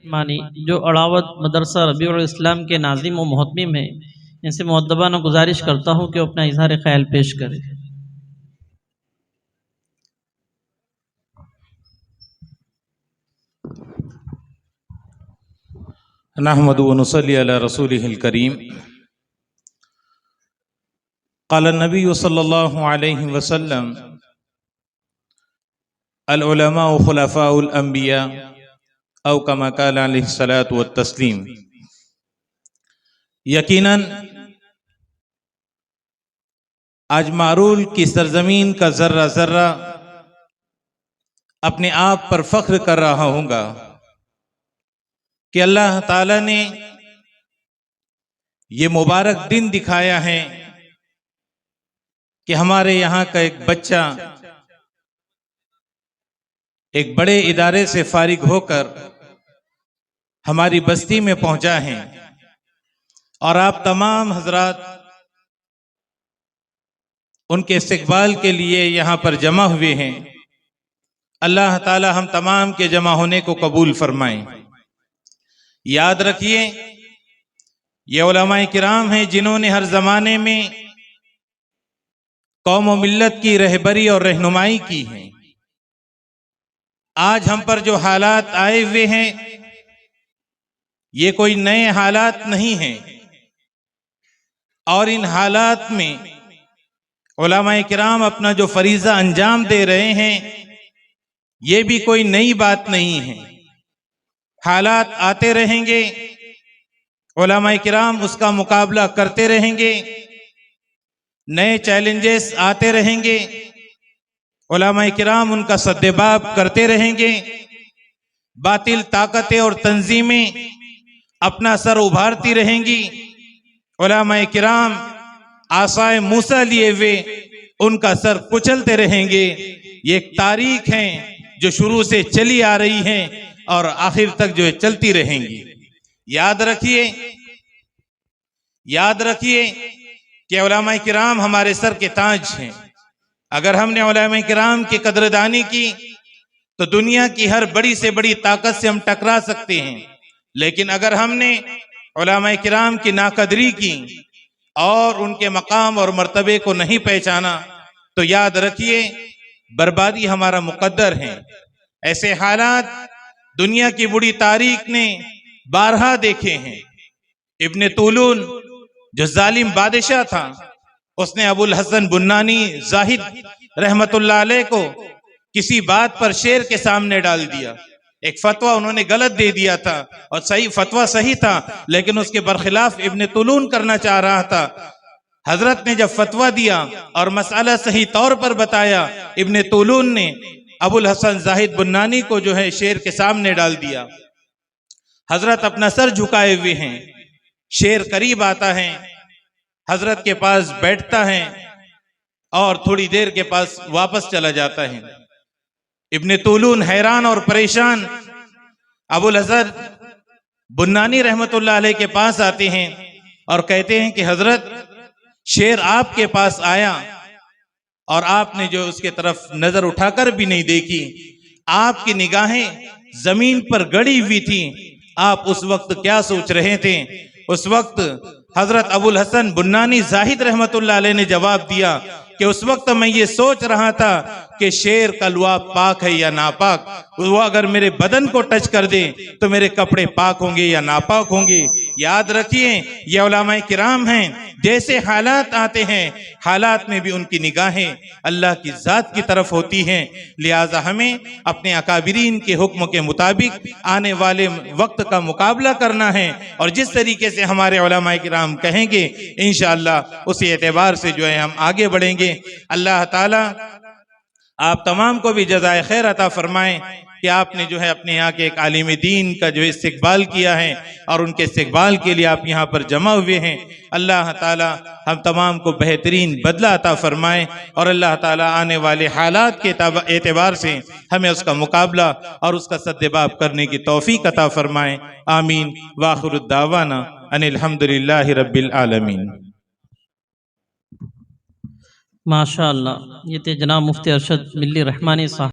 مانی جو اڑاوت مدرسہ ربیع الاسلام کے ناظم و محتمم ہیں، ان سے مؤدبانہ گزارش کرتا ہوں کہ اپنا اظہار خیال پیش کریں۔ نحمد و نصلی علی رسولہ الکریم۔ قال النبی صلی اللہ علیہ وسلم: العلماء خلفاء الانبیاء او کما قال علیہ الصلاۃ والتسلیم۔ یقیناً آج معرول کی سرزمین کا ذرہ ذرہ اپنے آپ پر فخر کر رہا ہوں گا کہ اللہ تعالی نے یہ مبارک دن دکھایا ہے کہ ہمارے یہاں کا ایک بچہ ایک بڑے ادارے سے فارغ ہو کر ہماری بستی میں پہنچا ہے، اور آپ تمام حضرات ان کے استقبال کے لیے یہاں پر جمع ہوئے ہیں۔ اللہ تعالی ہم تمام کے جمع ہونے کو قبول فرمائیں۔ یاد رکھیے، یہ علماء کرام ہیں جنہوں نے ہر زمانے میں قوم و ملت کی رہبری اور رہنمائی کی ہے۔ آج ہم پر جو حالات آئے ہوئے ہیں یہ کوئی نئے حالات نہیں ہیں، اور ان حالات میں علماء کرام اپنا جو فریضہ انجام دے رہے ہیں یہ بھی کوئی نئی بات نہیں ہے۔ حالات آتے رہیں گے، علماء کرام اس کا مقابلہ کرتے رہیں گے، نئے چیلنجز آتے رہیں گے، علماء کرام ان کا سدباب کرتے رہیں گے، باطل طاقتیں اور تنظیمیں اپنا سر ابھارتی رہیں گی، علماء کرام عصائے موسیٰ لیے ہوئے ان کا سر کچلتے رہیں گے۔ یہ ایک تاریخ ہے جو شروع سے چلی آ رہی ہے اور آخر تک جو ہے چلتی رہیں گی۔ یاد رکھیے کہ علماء کرام ہمارے سر کے تاج ہیں۔ اگر ہم نے علماء کرام کی قدردانی کی تو دنیا کی ہر بڑی سے بڑی طاقت سے ہم ٹکرا سکتے ہیں، لیکن اگر ہم نے علماء کرام کی ناقدری کی اور ان کے مقام اور مرتبے کو نہیں پہچانا تو یاد رکھیے بربادی ہمارا مقدر ہے۔ ایسے حالات دنیا کی بڑی تاریخ نے بارہا دیکھے ہیں۔ ابن طولون جو ظالم بادشاہ تھا، اس نے ابو الحسن بنانی زاہد رحمت اللہ علیہ کو کسی بات پر شیر کے سامنے ڈال دیا۔ ایک فتویٰ انہوں نے غلط دے دیا تھا، اور فتویٰ صحیح تھا لیکن اس کے برخلاف ابن طولون کرنا چاہ رہا تھا۔ حضرت نے جب فتویٰ دیا اور مسئلہ صحیح طور پر بتایا، ابن طولون نے ابو الحسن زاہد بنانی کو جو ہے شیر کے سامنے ڈال دیا۔ حضرت اپنا سر جھکائے ہوئے ہیں، شیر قریب آتا ہے، حضرت کے پاس بیٹھتا ہے اور تھوڑی دیر کے پاس واپس چلا جاتا ہے۔ ابن طولون حیران اور پریشان ابو الحسن بنانی رحمت اللہ علیہ کے پاس آتے ہیں اور کہتے ہیں کہ حضرت، شیر آپ کے پاس آیا اور آپ نے جو اس کے طرف نظر اٹھا کر بھی نہیں دیکھی، آپ کی نگاہیں زمین پر گڑی ہوئی تھی، آپ اس وقت کیا سوچ رہے تھے؟ اس وقت حضرت ابو الحسن بنانی زاہد رحمت اللہ علیہ نے جواب دیا کہ اس وقت میں یہ سوچ رہا تھا کہ شیر کا لعاب پاک ہے یا ناپاک، وہ اگر میرے بدن کو ٹچ کر دے تو میرے کپڑے پاک ہوں گے یا ناپاک ہوں گے۔ یاد رکھیے یہ علماء کرام ہیں، جیسے حالات آتے ہیں حالات میں بھی ان کی نگاہیں اللہ کی ذات کی طرف ہوتی ہیں، لہٰذا ہمیں اپنے اکابرین کے حکم کے مطابق آنے والے وقت کا مقابلہ کرنا ہے، اور جس طریقے سے ہمارے علماء کرام کہیں گے انشاءاللہ اسی اعتبار سے جو ہے ہم آگے بڑھیں گے۔ اللہ تعالی آپ تمام کو بھی جزائے خیر عطا فرمائیں کہ آپ نے جو ہے اپنے یہاں کے ایک عالم دین کا جو استقبال کیا ہے، اور ان کے استقبال کے لیے آپ یہاں پر جمع ہوئے ہیں۔ اللہ تعالی ہم تمام کو بہترین بدلہ عطا فرمائیں، اور اللہ تعالی آنے والے حالات کے اعتبار سے ہمیں اس کا مقابلہ اور اس کا سدباب کرنے کی توفیق عطا فرمائیں۔ آمین۔ وآخر الدعوانا ان الحمدللہ رب العالمین۔ ماشاءاللہ، یہ تھے جناب مفتی ارشد ملی رحمانی صاحب۔